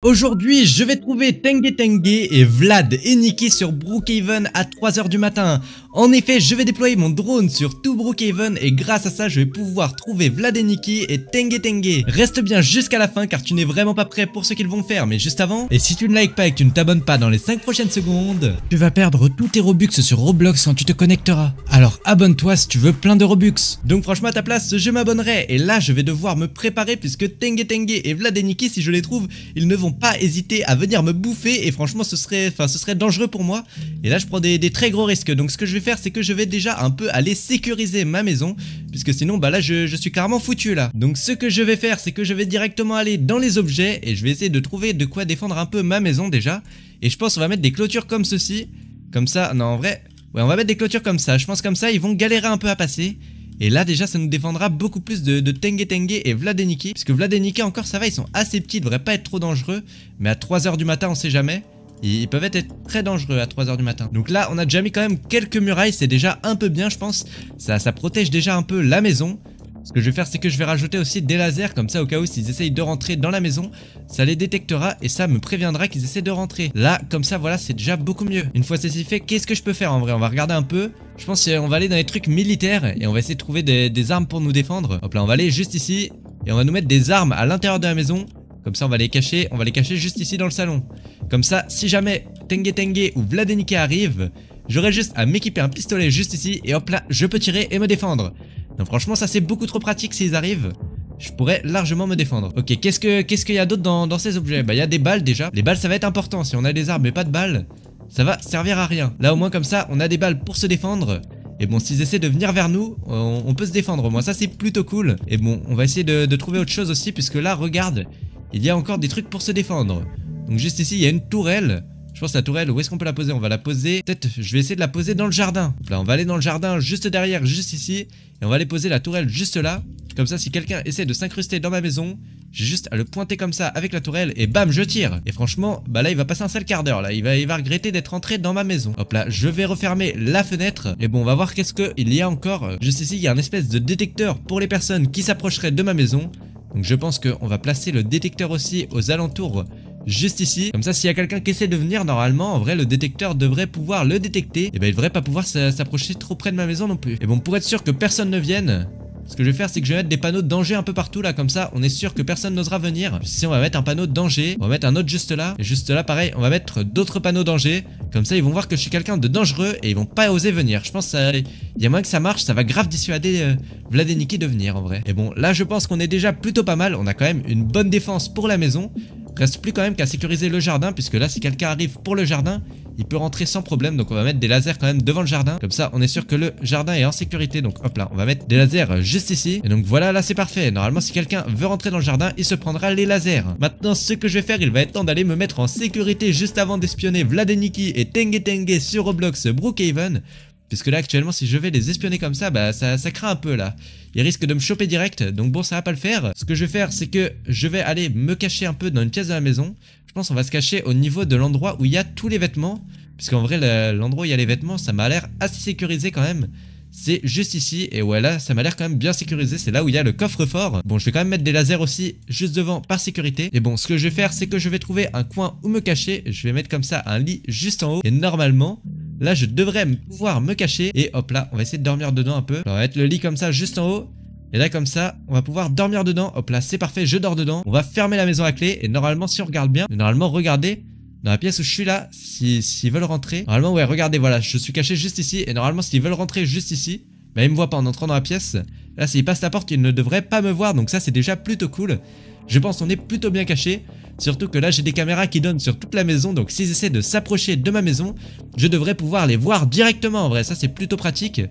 Aujourd'hui, je vais trouver Tengue Tengue et Vlad et Nikki sur Brookhaven à 3 h du matin. En effet, je vais déployer mon drone sur tout Brookhaven et grâce à ça, je vais pouvoir trouver Vlad et Nikki et Tengue Tengue. Reste bien jusqu'à la fin car tu n'es vraiment pas prêt pour ce qu'ils vont faire, mais juste avant, et si tu ne likes pas et que tu ne t'abonnes pas dans les 5 prochaines secondes, tu vas perdre tous tes Robux sur Roblox quand tu te connecteras. Alors abonne-toi si tu veux plein de Robux. Donc franchement à ta place, je m'abonnerai et là je vais devoir me préparer puisque Tengue Tengue et Vlad et Nikki, si je les trouve, ils ne vont pas hésiter à venir me bouffer et franchement ce serait dangereux pour moi. Et là je prends des très gros risques. Donc ce que je vais faire c'est que je vais déjà un peu aller sécuriser ma maison, puisque sinon bah là je suis carrément foutu là. Donc ce que je vais faire c'est que je vais directement aller dans les objets et je vais essayer de trouver de quoi défendre un peu ma maison déjà. Et je pense qu'on va mettre des clôtures comme ceci. Comme ça, non en vrai, ouais on va mettre des clôtures comme ça. Je pense comme ça ils vont galérer un peu à passer. Et là déjà ça nous défendra beaucoup plus de Tengue Tengue et Vlad et Nikki. Parce que Vlad et Nikki encore ça va, ils sont assez petits, ils devraient pas être trop dangereux. Mais à 3 h du matin on sait jamais. Ils peuvent être très dangereux à 3 h du matin. Donc là on a déjà mis quand même quelques murailles, c'est déjà un peu bien je pense. Ça protège déjà un peu la maison. Ce que je vais faire c'est que je vais rajouter aussi des lasers, comme ça au cas où s'ils essayent de rentrer dans la maison, ça les détectera et ça me préviendra qu'ils essaient de rentrer. Là comme ça voilà c'est déjà beaucoup mieux. Une fois ceci fait, qu'est-ce que je peux faire en vrai? On va regarder un peu. Je pense qu'on va aller dans les trucs militaires et on va essayer de trouver des armes pour nous défendre. Hop là on va aller juste ici et on va nous mettre des armes à l'intérieur de la maison. Comme ça on va les cacher juste ici dans le salon. Comme ça si jamais Tengue Tengue ou Vlad et Nikki arrivent, j'aurai juste à m'équiper un pistolet juste ici et hop là je peux tirer et me défendre. Donc franchement ça c'est beaucoup trop pratique s'ils arrivent. Je pourrais largement me défendre. Ok, qu'est-ce qu'il y a d'autre dans ces objets? Bah il y a des balles déjà. Les balles ça va être important. Si on a des armes mais pas de balles, ça va servir à rien. Là au moins comme ça on a des balles pour se défendre. Et bon s'ils essaient de venir vers nous, on peut se défendre au moins. Ça c'est plutôt cool. Et bon on va essayer de trouver autre chose aussi, puisque là regarde, il y a encore des trucs pour se défendre. Donc juste ici il y a une tourelle. Je pense que la tourelle, où est-ce qu'on peut la poser? On va la poser, peut-être je vais essayer de la poser dans le jardin. Là on va aller dans le jardin juste derrière, juste ici. Et on va aller poser la tourelle juste là. Comme ça si quelqu'un essaie de s'incruster dans ma maison, j'ai juste à le pointer comme ça avec la tourelle et bam je tire. Et franchement bah là il va passer un sale quart d'heure là. Il va regretter d'être entré dans ma maison. Hop là je vais refermer la fenêtre. Et bon on va voir qu'est-ce qu'il y a encore. Juste ici il y a un espèce de détecteur pour les personnes qui s'approcheraient de ma maison. Donc je pense qu'on va placer le détecteur aussi aux alentours. Juste ici, comme ça s'il y a quelqu'un qui essaie de venir, normalement en vrai le détecteur devrait pouvoir le détecter. Et ben il devrait pas pouvoir s'approcher trop près de ma maison non plus. Et bon pour être sûr que personne ne vienne, ce que je vais faire c'est que je vais mettre des panneaux de danger un peu partout là, comme ça on est sûr que personne n'osera venir. Ici on va mettre un panneau de danger, on va mettre un autre juste là. Et juste là pareil on va mettre d'autres panneaux danger. Comme ça ils vont voir que je suis quelqu'un de dangereux et ils vont pas oser venir. Je pense qu'il y a moyen que ça marche, ça va grave dissuader Vlad et Nikki de venir en vrai. Et bon là je pense qu'on est déjà plutôt pas mal, on a quand même une bonne défense pour la maison. Reste plus quand même qu'à sécuriser le jardin, puisque là si quelqu'un arrive pour le jardin, il peut rentrer sans problème. Donc on va mettre des lasers quand même devant le jardin. Comme ça on est sûr que le jardin est en sécurité. Donc hop là on va mettre des lasers juste ici. Et donc voilà là c'est parfait. Normalement si quelqu'un veut rentrer dans le jardin, il se prendra les lasers. Maintenant ce que je vais faire, il va être temps d'aller me mettre en sécurité juste avant d'espionner Vlad et Nikki et Tengue Tengue sur Roblox Brookhaven. Puisque là actuellement si je vais les espionner comme ça, bah ça craint un peu là. Ils risquent de me choper direct, donc bon ça va pas le faire. Ce que je vais faire c'est que je vais aller me cacher un peu dans une pièce de la maison. Je pense qu'on va se cacher au niveau de l'endroit où il y a tous les vêtements. Puisqu'en vrai l'endroit où il y a les vêtements ça m'a l'air assez sécurisé quand même. C'est juste ici et ouais là ça m'a l'air quand même bien sécurisé, c'est là où il y a le coffre-fort. Bon je vais quand même mettre des lasers aussi juste devant par sécurité. Et bon ce que je vais faire c'est que je vais trouver un coin où me cacher. Je vais mettre comme ça un lit juste en haut et normalement là je devrais pouvoir me cacher. Et hop là on va essayer de dormir dedans un peu. Alors, on va mettre le lit comme ça juste en haut. Et là comme ça on va pouvoir dormir dedans. Hop là c'est parfait, je dors dedans. On va fermer la maison à clé. Et normalement si on regarde bien, normalement regardez dans la pièce où je suis là, s'ils veulent rentrer, normalement ouais regardez voilà je suis caché juste ici. Et normalement s'ils veulent rentrer juste ici, bah ils me voient pas en entrant dans la pièce. Là s'ils passent la porte ils ne devraient pas me voir. Donc ça c'est déjà plutôt cool. Je pense qu'on est plutôt bien caché. Surtout que là j'ai des caméras qui donnent sur toute la maison. Donc s'ils essaient de s'approcher de ma maison, je devrais pouvoir les voir directement en vrai. Ça c'est plutôt pratique,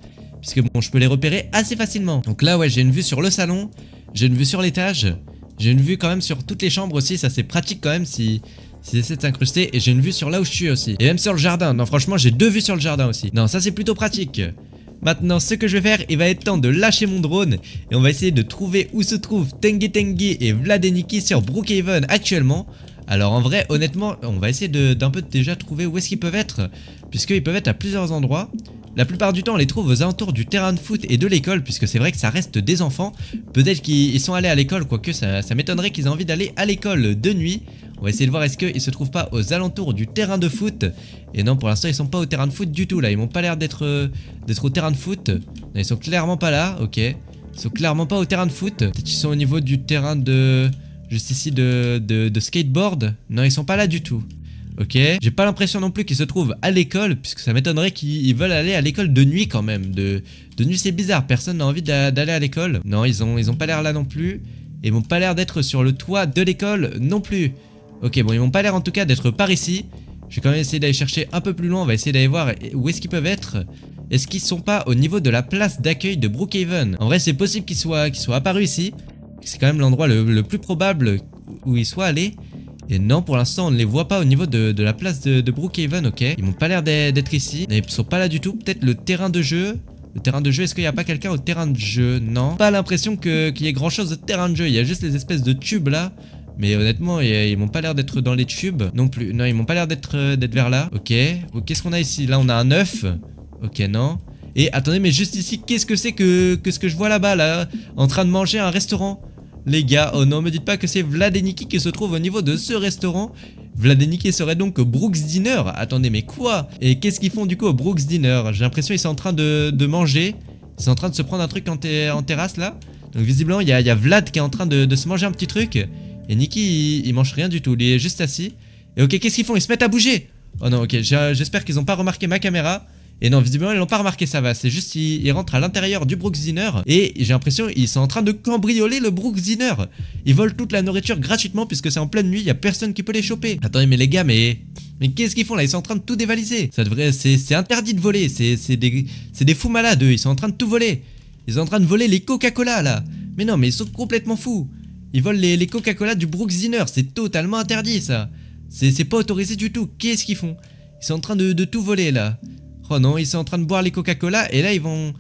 puisque bon je peux les repérer assez facilement. Donc là ouais j'ai une vue sur le salon, j'ai une vue sur l'étage, j'ai une vue quand même sur toutes les chambres aussi. Ça c'est pratique quand même s'ils essaient de s'incruster. Et j'ai une vue sur là où je suis aussi. Et même sur le jardin. Non franchement j'ai deux vues sur le jardin aussi. Non ça c'est plutôt pratique. Maintenant ce que je vais faire, il va être temps de lâcher mon drone. Et on va essayer de trouver où se trouvent Tengue Tengue et Vlad et Nikki sur Brookhaven actuellement. Alors en vrai honnêtement on va essayer d'un peu déjà trouver où est-ce qu'ils peuvent être, puisqu'ils peuvent être à plusieurs endroits. La plupart du temps on les trouve aux alentours du terrain de foot et de l'école, puisque c'est vrai que ça reste des enfants. Peut-être qu'ils sont allés à l'école, quoique ça m'étonnerait qu'ils aient envie d'aller à l'école de nuit. On va essayer de voir est-ce qu'ils se trouvent pas aux alentours du terrain de foot. Et non, pour l'instant ils sont pas au terrain de foot du tout là. Ils m'ont pas l'air d'être au terrain de foot. Non, ils sont clairement pas là, ok. Ils sont clairement pas au terrain de foot. Peut-être qu'ils sont au niveau du terrain de... juste ici de skateboard. Non, ils sont pas là du tout. Ok, j'ai pas l'impression non plus qu'ils se trouvent à l'école, puisque ça m'étonnerait qu'ils veulent aller à l'école de nuit quand même. De nuit c'est bizarre, personne n'a envie d'aller à l'école. Non, ils ont pas l'air là non plus. Et ils m'ont pas l'air d'être sur le toit de l'école non plus. Ok, bon, ils m'ont pas l'air en tout cas d'être par ici. Je vais quand même essayer d'aller chercher un peu plus loin, on va essayer d'aller voir où est-ce qu'ils peuvent être. Est-ce qu'ils sont pas au niveau de la place d'accueil de Brookhaven? En vrai c'est possible qu'ils soient apparus ici. C'est quand même l'endroit le plus probable où ils soient allés. Et non, pour l'instant on ne les voit pas au niveau de la place de Brookhaven, ok. Ils m'ont pas l'air d'être ici. Ils sont pas là du tout, peut-être le terrain de jeu. Le terrain de jeu, est-ce qu'il n'y a pas quelqu'un au terrain de jeu? Non. Pas l'impression qu'il y ait grand chose de terrain de jeu, il y a juste les espèces de tubes là. Mais honnêtement, ils m'ont pas l'air d'être dans les tubes non plus. Non, ils m'ont pas l'air d'être vers là. Ok. Qu'est-ce qu'on a ici? Là, on a un œuf. Ok, non. Et attendez, mais juste ici, qu'est-ce que c'est que ce que je vois là-bas, là? En train de manger un restaurant. Les gars, oh non, me dites pas que c'est Vlad et Nikki qui se trouvent au niveau de ce restaurant. Vlad et Nikki serait donc au Brooks Dinner. Attendez, mais quoi? Et qu'est-ce qu'ils font du coup au Brooks Dinner? J'ai l'impression qu'ils sont en train de manger. Ils sont en train de se prendre un truc en terrasse là. Donc visiblement, il y a Vlad qui est en train de se manger un petit truc. Et Nikki, il mange rien du tout. Il est juste assis. Et ok, qu'est-ce qu'ils font? Ils se mettent à bouger. Oh non, ok, j'espère qu'ils n'ont pas remarqué ma caméra. Et non, visiblement ils l'ont pas remarqué, ça va. C'est juste ils rentrent à l'intérieur du Brooks Dinner. Et j'ai l'impression ils sont en train de cambrioler le Brooks Dinner. Ils volent toute la nourriture gratuitement puisque c'est en pleine nuit, il y a personne qui peut les choper. Attendez, mais les gars, mais qu'est-ce qu'ils font là? Ils sont en train de tout dévaliser. Ça devrait, c'est interdit de voler. C'est des fous malades eux. Ils sont en train de tout voler. Ils sont en train de voler les Coca-Cola là. Mais non, mais ils sont complètement fous. Ils volent les Coca-Cola du Brooks Dinner. C'est totalement interdit ça. C'est pas autorisé du tout. Qu'est-ce qu'ils font? Ils sont en train de tout voler là. Oh non, ils sont en train de boire les Coca-Cola et là ils vont...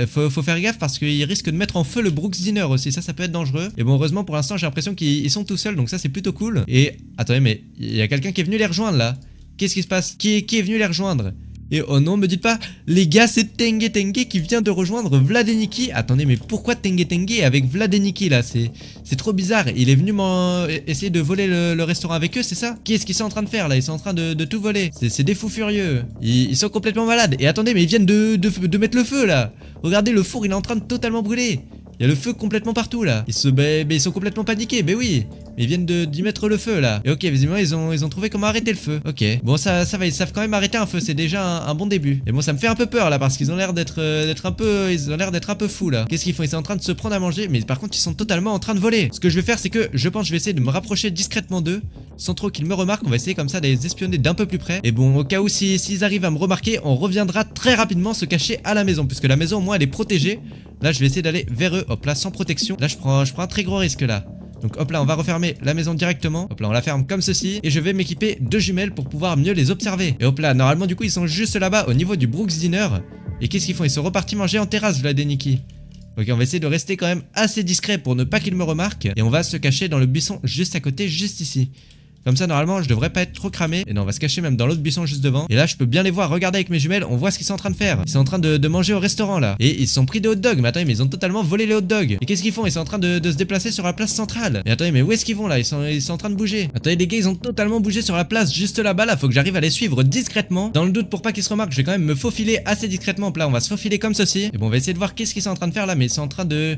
Faut faire gaffe parce qu'ils risquent de mettre en feu le Brooks Dinner aussi, ça peut être dangereux. Et bon, heureusement pour l'instant j'ai l'impression qu'ils sont tout seuls, donc ça c'est plutôt cool. Et attendez, mais il y a quelqu'un qui est venu les rejoindre là. Qu'est-ce qui se passe? Qui est venu les rejoindre? Et oh non, me dites pas, les gars, c'est Tengue Tengue qui vient de rejoindre Vlad et Nikki. Attendez, mais pourquoi Tengue Tengue est avec Vlad et Nikki là? C'est trop bizarre. Il est venu essayer de voler le restaurant avec eux, c'est ça? Qu'est-ce qu'ils sont en train de faire là? Ils sont en train de tout voler. C'est des fous furieux. Ils sont complètement malades. Et attendez, mais ils viennent de mettre le feu là. Regardez, le four il est en train de totalement brûler. Il y a le feu complètement partout là. Ils sont complètement paniqués, mais oui. Ils viennent d'y mettre le feu là. Et ok, visiblement ils ont trouvé comment arrêter le feu. Ok, bon ça va, ils savent quand même arrêter un feu, c'est déjà un bon début. Et bon, ça me fait un peu peur là parce qu'ils ont l'air d'être un peu fous là. Qu'est-ce qu'ils font? Ils sont en train de se prendre à manger, mais par contre ils sont totalement en train de voler. Ce que je vais faire, c'est que je pense que je vais essayer de me rapprocher discrètement d'eux, sans trop qu'ils me remarquent. On va essayer comme ça de les espionner d'un peu plus près. Et bon, au cas où s'ils arrivent à me remarquer, on reviendra très rapidement se cacher à la maison, puisque la maison au moins elle est protégée. Là je vais essayer d'aller vers eux, hop là, sans protection. Là je prends un très gros risque là. Donc hop là, on va refermer la maison directement. Hop là, on la ferme comme ceci. Et je vais m'équiper de jumelles pour pouvoir mieux les observer. Et hop là, normalement du coup ils sont juste là-bas au niveau du Brooks Dinner. Et qu'est-ce qu'ils font? Ils sont repartis manger en terrasse, Vlad et Nikki. Ok, on va essayer de rester quand même assez discret pour ne pas qu'ils me remarquent. Et on va se cacher dans le buisson juste à côté, juste ici. Comme ça, normalement, je devrais pas être trop cramé. Et non, on va se cacher même dans l'autre buisson juste devant. Et là, je peux bien les voir. Regardez avec mes jumelles, on voit ce qu'ils sont en train de faire. Ils sont en train de manger au restaurant là. Et ils se sont pris des hot dogs. Mais attendez, mais ils ont totalement volé les hot dogs. Et qu'est-ce qu'ils font? Ils sont en train de se déplacer sur la place centrale. Et attendez, mais où est-ce qu'ils vont là? Ils sont en train de bouger. Attendez, les gars, ils ont totalement bougé sur la place juste là-bas. Là, faut que j'arrive à les suivre discrètement. Dans le doute, pour pas qu'ils se remarquent, je vais quand même me faufiler assez discrètement. Là, on va se faufiler comme ceci. Et bon, on va essayer de voir qu'est-ce qu'ils sont en train de faire là. Mais ils sont en train de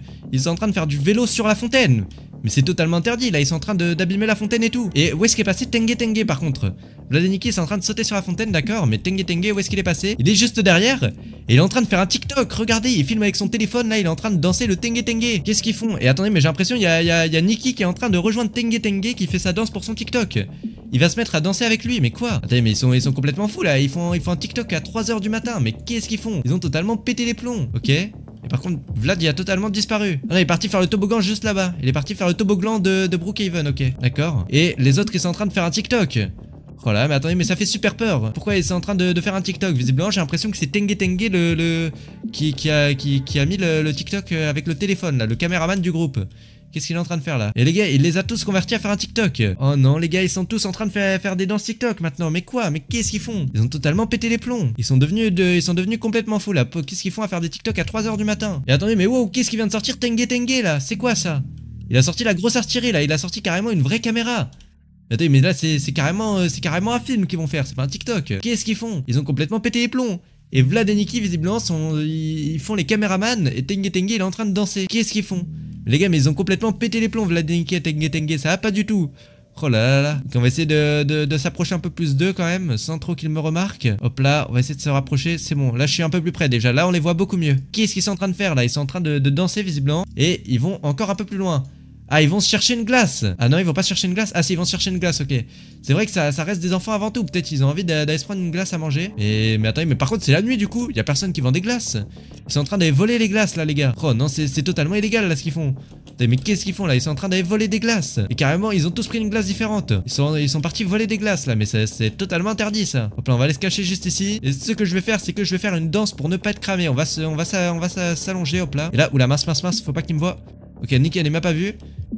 faire du vélo sur la fontaine. Mais c'est totalement interdit, là ils sont en train d'abîmer la fontaine et tout. Et où est-ce qu'est passé Tengue Tengue par contre? Vlad et Nikki sont en train de sauter sur la fontaine, d'accord. Mais Tengue Tengue, où est-ce qu'il est passé? Il est juste derrière. Et il est en train de faire un TikTok, regardez, il filme avec son téléphone, là il est en train de danser le Tengue Tengue. Qu'est-ce qu'ils font? Et attendez, mais j'ai l'impression il y a Nikki qui est en train de rejoindre Tengue Tengue qui fait sa danse pour son TikTok. Il va se mettre à danser avec lui, mais quoi? Attendez, mais ils sont complètement fous là, ils font un TikTok à 3 h du matin, mais qu'est-ce qu'ils font? Ils ont totalement pété les plombs, ok. Et par contre, Vlad il a totalement disparu. Ah non, il est parti faire le toboggan juste là-bas. Il est parti faire le toboggan de Brookhaven, ok. D'accord. Et les autres ils sont en train de faire un TikTok. Oh là, mais attendez, mais ça fait super peur. Pourquoi ils sont en train de faire un TikTok? Visiblement, j'ai l'impression que c'est Tengue Tengue qui a mis le TikTok avec le téléphone, là, le caméraman du groupe. Qu'est-ce qu'il est en train de faire là? Et les gars, il les a tous convertis à faire un TikTok. Oh non, les gars, ils sont tous en train de faire des danses TikTok maintenant. Mais quoi? Mais qu'est-ce qu'ils font? Ils ont totalement pété les plombs. Ils sont devenus complètement fous là. Qu'est-ce qu'ils font à faire des TikTok à 3 h du matin? Et attendez, mais wow, qu'est-ce qui vient de sortir Tengue Tengue là? C'est quoi ça? Il a sorti la grosse artillerie là. Il a sorti carrément une vraie caméra. Attends, mais là c'est carrément un film qu'ils vont faire, c'est pas un TikTok. Qu'est-ce qu'ils font? Ils ont complètement pété les plombs. Et Vlad et Nikki visiblement ils font les caméramans et Tengue Tengue il est en train de danser. Qu'est-ce qu'ils font? Les gars mais ils ont complètement pété les plombs Vlad et Nikki et Tengue Tengue, ça va pas du tout. Oh là là là. Donc on va essayer de s'approcher un peu plus d'eux quand même, sans trop qu'ils me remarquent. Hop là, on va essayer de se rapprocher, c'est bon. Là je suis un peu plus près déjà, là on les voit beaucoup mieux. Qu'est-ce qu'ils sont en train de faire là? Ils sont en train de danser visiblement. Et ils vont encore un peu plus loin. Ah, ils vont se chercher une glace. Ah non, ils vont pas se chercher une glace. Ah si, ils vont se chercher une glace, ok. C'est vrai que ça reste des enfants avant tout. Peut-être ils ont envie d'aller se prendre une glace à manger. Mais attendez, mais par contre c'est la nuit du coup. Il y a personne qui vend des glaces. Ils sont en train d'aller voler les glaces là les gars. Oh non, c'est totalement illégal là ce qu'ils font. Mais qu'est-ce qu'ils font là? Ils sont en train d'aller voler des glaces. Et carrément, ils ont tous pris une glace différente. Ils sont partis voler des glaces là. Mais c'est totalement interdit ça. Hop là, on va aller se cacher juste ici. Et ce que je vais faire, c'est que je vais faire une danse pour ne pas être cramé. On va s'allonger, hop là. Et là, oula, mince, faut pas qu'ils me voient. Ok, nickel, il m'a pas vu.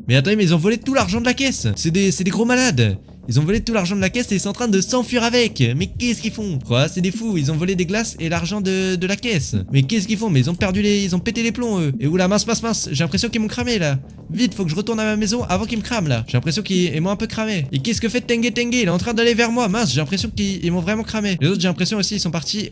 Mais attendez, mais ils ont volé tout l'argent de la caisse. C'est des gros malades. Ils ont volé tout l'argent de la caisse et ils sont en train de s'enfuir avec. Mais qu'est-ce qu'ils font? Quoi? C'est des fous. Ils ont volé des glaces et l'argent de la caisse. Mais qu'est-ce qu'ils font? Mais ils ont ils ont pété les plombs eux. Et oula, mince. J'ai l'impression qu'ils m'ont cramé là. Vite, faut que je retourne à ma maison avant qu'ils me crament là. J'ai l'impression qu'ils m'ont un peu cramé. Et qu'est-ce que fait Tengue Tengue? Il est en train d'aller vers moi. Mince, j'ai l'impression qu'ils m'ont vraiment cramé. Les autres, j'ai l'impression aussi, ils sont partis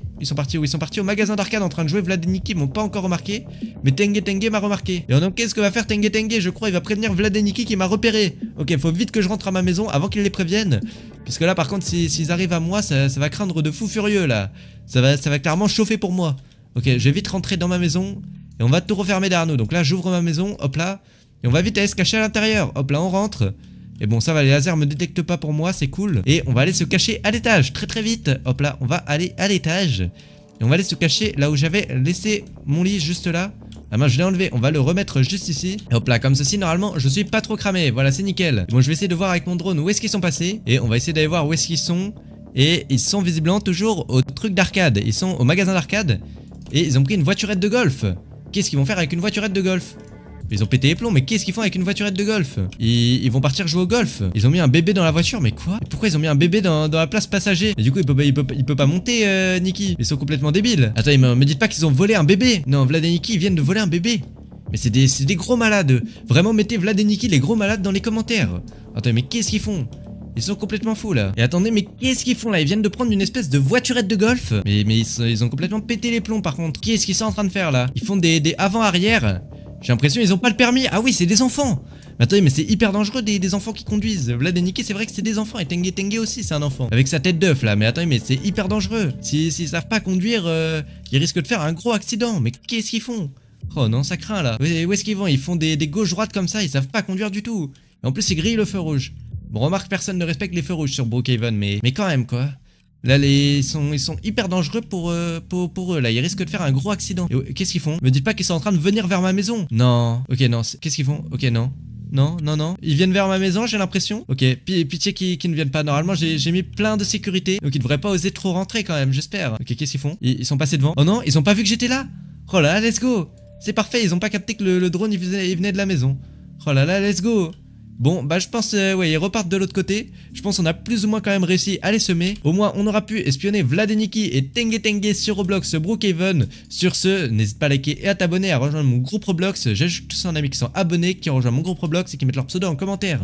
où? Ils sont partis au magasin d'arcade en train de jouer. Vlad et Nikki m'ont pas encore remarqué. Mais Tengue Tengue m'a remarqué. Et donc, qu'est-ce que va faire Tengue Tengue? Je crois il va prévenir Vlad et Nikki qui m'a repéré. Ok, faut vite que je rentre à ma maison avant qu'ils les préviennent. Puisque là, par contre, s'ils arrivent à moi, ça va craindre de fou furieux là. Ça va clairement chauffer pour moi. Ok, je vais vite rentrer dans ma maison. Et on va tout refermer derrière nous. Donc là, j'ouvre ma maison. Hop là. Et on va vite aller se cacher à l'intérieur. Hop là, on rentre. Et bon, ça va, les lasers me détectent pas pour moi, c'est cool. Et on va aller se cacher à l'étage, très vite. Hop là, on va aller à l'étage. Et on va aller se cacher là où j'avais laissé mon lit, juste là. Ah mince, je l'ai enlevé, on va le remettre juste ici. Et hop là, comme ceci, normalement, je suis pas trop cramé. Voilà, c'est nickel. Bon, je vais essayer de voir avec mon drone où est-ce qu'ils sont passés. Et on va essayer d'aller voir où est-ce qu'ils sont. Et ils sont visiblement toujours au truc d'arcade. Ils sont au magasin d'arcade. Et ils ont pris une voiturette de golf. Qu'est-ce qu'ils vont faire avec une voiturette de golf? Ils ont pété les plombs, mais qu'est-ce qu'ils font avec une voiturette de golf? Ils vont partir jouer au golf. Ils ont mis un bébé dans la voiture, mais quoi? Pourquoi ils ont mis un bébé dans la place passager? Et du coup, il peut pas monter, Nikki. Ils sont complètement débiles. Attends, me dites pas qu'ils ont volé un bébé. Non, Vlad et Nikki, ils viennent de voler un bébé. Mais c'est des gros malades. Vraiment, mettez Vlad et Nikki, les gros malades, dans les commentaires. Attends, mais qu'est-ce qu'ils font? Ils sont complètement fous là. Et attendez, mais qu'est-ce qu'ils font là? Ils viennent de prendre une espèce de voiturette de golf. Mais ils ont complètement pété les plombs par contre. Qu'est-ce qu'ils sont en train de faire là? Ils font des avant-arrière. J'ai l'impression qu'ils ont pas le permis. Ah oui, c'est des enfants. Mais attendez, mais c'est hyper dangereux des enfants qui conduisent. Vlad et Nikki, c'est vrai que c'est des enfants. Et Tengue Tengue aussi, c'est un enfant. Avec sa tête d'œuf là. Mais attendez, mais c'est hyper dangereux. S'ils savent pas conduire, ils risquent de faire un gros accident. Mais qu'est-ce qu'ils font? Oh non, ça craint là. Où est-ce qu'ils vont? Ils font des gauches-droites comme ça. Ils savent pas conduire du tout. Et en plus, ils grillent le feu rouge. Bon, remarque, personne ne respecte les feux rouges sur Brookhaven. Mais quand même, quoi. Là, ils sont hyper dangereux pour eux, là. Ils risquent de faire un gros accident. Qu'est-ce qu'ils font? Me dites pas qu'ils sont en train de venir vers ma maison. Non. Ok, non. Qu'est-ce qu'ils font? Ok, non. Non. Ils viennent vers ma maison, j'ai l'impression. Ok, pitié qu'ils ne viennent pas. Normalement, j'ai mis plein de sécurité. Donc, ils devraient pas oser trop rentrer quand même, j'espère. Ok, qu'est-ce qu'ils font? Ils sont passés devant. Oh non, ils ont pas vu que j'étais là. Oh là là, let's go. C'est parfait, ils ont pas capté que le drone, il venait de la maison. Oh là là, let's go. Bon, bah je pense, ouais, ils repartent de l'autre côté. Je pense qu'on a plus ou moins quand même réussi à les semer. Au moins, on aura pu espionner Vlad et Nikki et Tengue Tengue sur Roblox Brookhaven. Sur ce, n'hésite pas à liker et à t'abonner, à rejoindre mon groupe Roblox. J'ajoute tous un ami qui sont abonnés, qui ont rejoint mon groupe Roblox et qui mettent leur pseudo en commentaire.